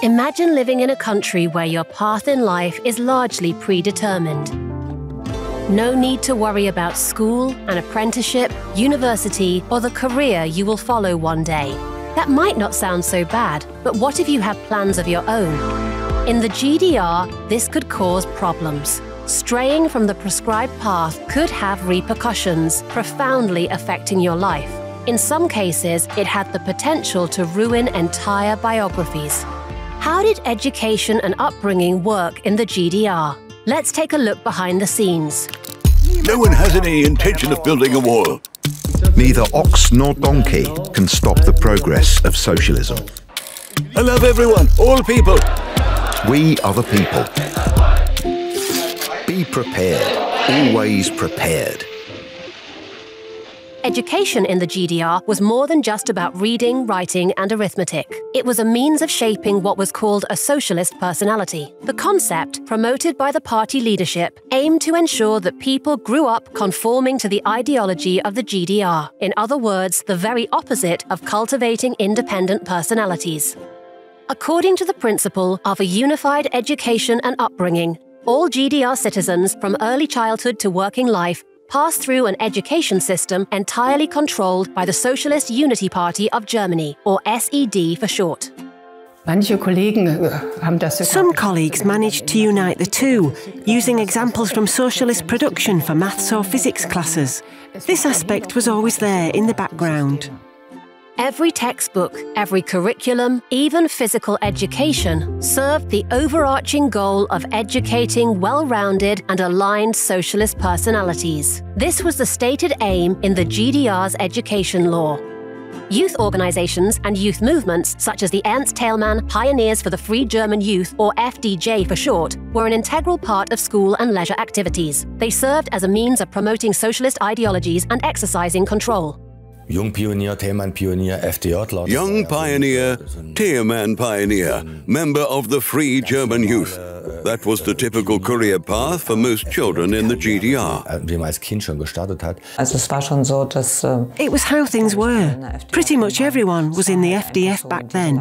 Imagine living in a country where your path in life is largely predetermined. No need to worry about school, an apprenticeship, university, or the career you will follow one day. That might not sound so bad, but what if you have plans of your own? In the GDR, this could cause problems. Straying from the prescribed path could have repercussions, profoundly affecting your life. In some cases, it had the potential to ruin entire biographies. How did education and upbringing work in the GDR? Let's take a look behind the scenes. No one has any intention of building a wall. Neither ox nor donkey can stop the progress of socialism. I love everyone, all people. We are the people. Be prepared, always prepared. Education in the GDR was more than just about reading, writing, and arithmetic. It was a means of shaping what was called a socialist personality. The concept, promoted by the party leadership, aimed to ensure that people grew up conforming to the ideology of the GDR. In other words, the very opposite of cultivating independent personalities. According to the principle of a unified education and upbringing, all GDR citizens from early childhood to working life pass through an education system entirely controlled by the Socialist Unity Party of Germany, or SED for short. Some colleagues managed to unite the two, using examples from socialist production for maths or physics classes. This aspect was always there in the background. Every textbook, every curriculum, even physical education, served the overarching goal of educating well-rounded and aligned socialist personalities. This was the stated aim in the GDR's education law. Youth organizations and youth movements, such as the Ernst Thälmann Pioneers for the Free German Youth, or FDJ for short, were an integral part of school and leisure activities. They served as a means of promoting socialist ideologies and exercising control. Young Pioneer, Thälmann Pioneer, FDJ. Young Pioneer, Thälmann Pioneer, member of the Free German Youth. That was the typical career path for most children in the GDR. It was how things were. Pretty much everyone was in the FDF back then.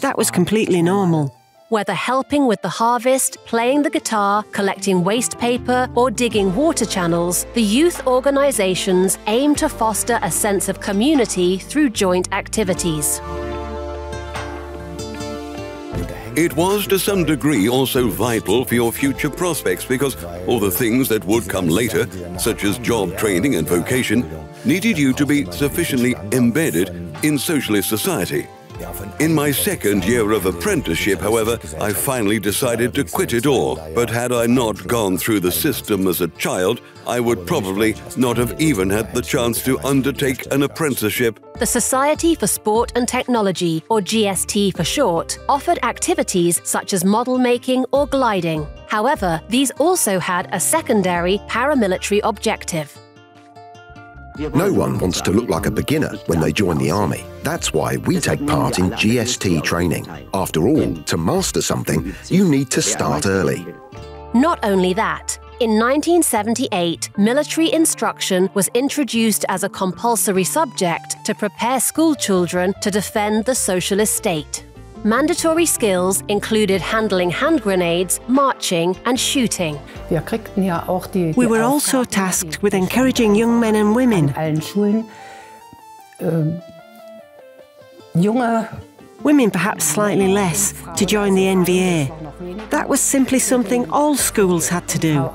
That was completely normal. Whether helping with the harvest, playing the guitar, collecting waste paper, or digging water channels, the youth organizations aim to foster a sense of community through joint activities. It was to some degree also vital for your future prospects because all the things that would come later, such as job training and vocation, needed you to be sufficiently embedded in socialist society. In my second year of apprenticeship, however, I finally decided to quit it all. But had I not gone through the system as a child, I would probably not have even had the chance to undertake an apprenticeship. The Society for Sport and Technology, or GST for short, offered activities such as model making or gliding. However, these also had a secondary paramilitary objective. No one wants to look like a beginner when they join the army. That's why we take part in GST training. After all, to master something, you need to start early. Not only that, in 1978, military instruction was introduced as a compulsory subject to prepare school children to defend the socialist state. Mandatory skills included handling hand grenades, marching, and shooting. We were also tasked with encouraging young men and women, women perhaps slightly less, to join the NVA. That was simply something all schools had to do.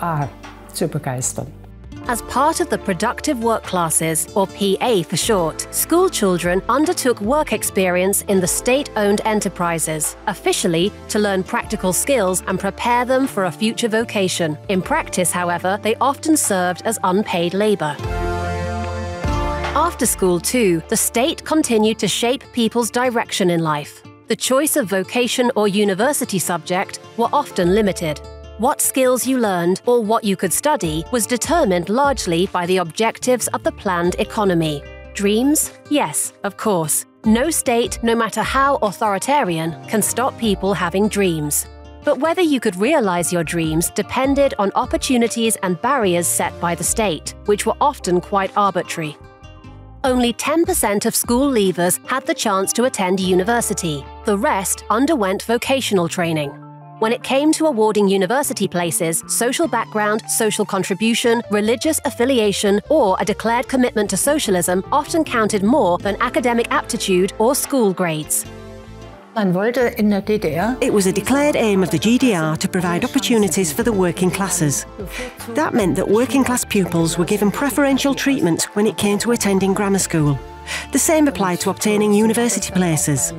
As part of the productive work classes, or PA for short, school children undertook work experience in the state-owned enterprises, officially to learn practical skills and prepare them for a future vocation. In practice, however, they often served as unpaid labor. After school, too, the state continued to shape people's direction in life. The choice of vocation or university subject were often limited. What skills you learned or what you could study was determined largely by the objectives of the planned economy. Dreams? Yes, of course. No state, no matter how authoritarian, can stop people having dreams. But whether you could realize your dreams depended on opportunities and barriers set by the state, which were often quite arbitrary. Only 10% of school leavers had the chance to attend university. The rest underwent vocational training. When it came to awarding university places, social background, social contribution, religious affiliation, or a declared commitment to socialism often counted more than academic aptitude or school grades. It was a declared aim of the GDR to provide opportunities for the working classes. That meant that working class pupils were given preferential treatment when it came to attending grammar school. The same applied to obtaining university places.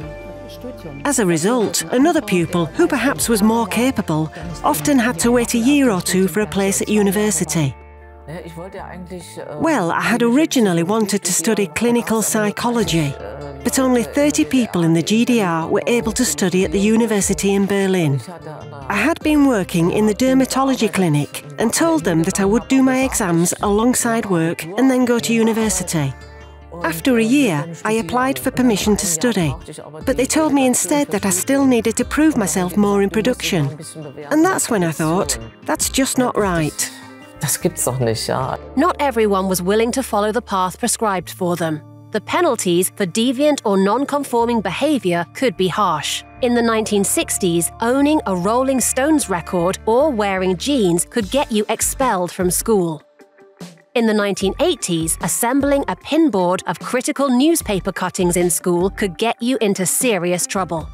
As a result, another pupil, who perhaps was more capable, often had to wait a year or two for a place at university. Well, I had originally wanted to study clinical psychology, but only 30 people in the GDR were able to study at the university in Berlin. I had been working in the dermatology clinic and told them that I would do my exams alongside work and then go to university. After a year, I applied for permission to study, but they told me instead that I still needed to prove myself more in production. And that's when I thought, that's just not right. Not everyone was willing to follow the path prescribed for them. The penalties for deviant or non-conforming behavior could be harsh. In the 1960s, owning a Rolling Stones record or wearing jeans could get you expelled from school. In the 1980s, assembling a pinboard of critical newspaper cuttings in school could get you into serious trouble.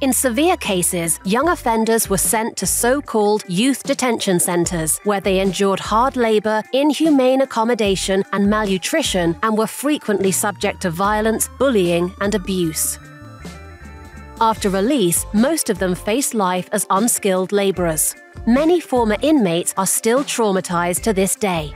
In severe cases, young offenders were sent to so-called youth detention centres, where they endured hard labour, inhumane accommodation and malnutrition, and were frequently subject to violence, bullying and abuse. After release, most of them faced life as unskilled labourers. Many former inmates are still traumatised to this day.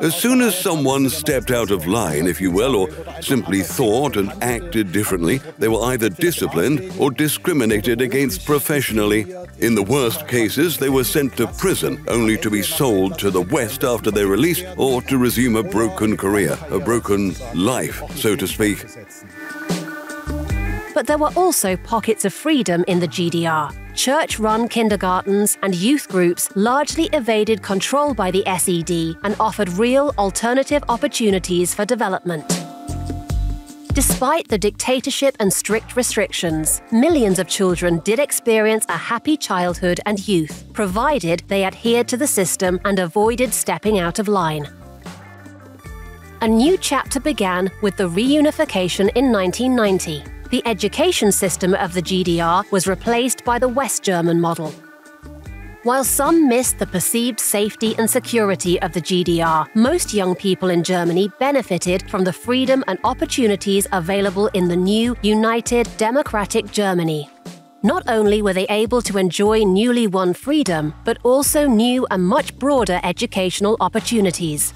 As soon as someone stepped out of line, if you will, or simply thought and acted differently, they were either disciplined or discriminated against professionally. In the worst cases, they were sent to prison, only to be sold to the West after their release or to resume a broken career, a broken life, so to speak. But there were also pockets of freedom in the GDR. Church-run kindergartens and youth groups largely evaded control by the SED and offered real alternative opportunities for development. Despite the dictatorship and strict restrictions, millions of children did experience a happy childhood and youth, provided they adhered to the system and avoided stepping out of line. A new chapter began with the reunification in 1990. The education system of the GDR was replaced by the West German model. While some missed the perceived safety and security of the GDR, most young people in Germany benefited from the freedom and opportunities available in the new, united, democratic Germany. Not only were they able to enjoy newly won freedom, but also new and much broader educational opportunities.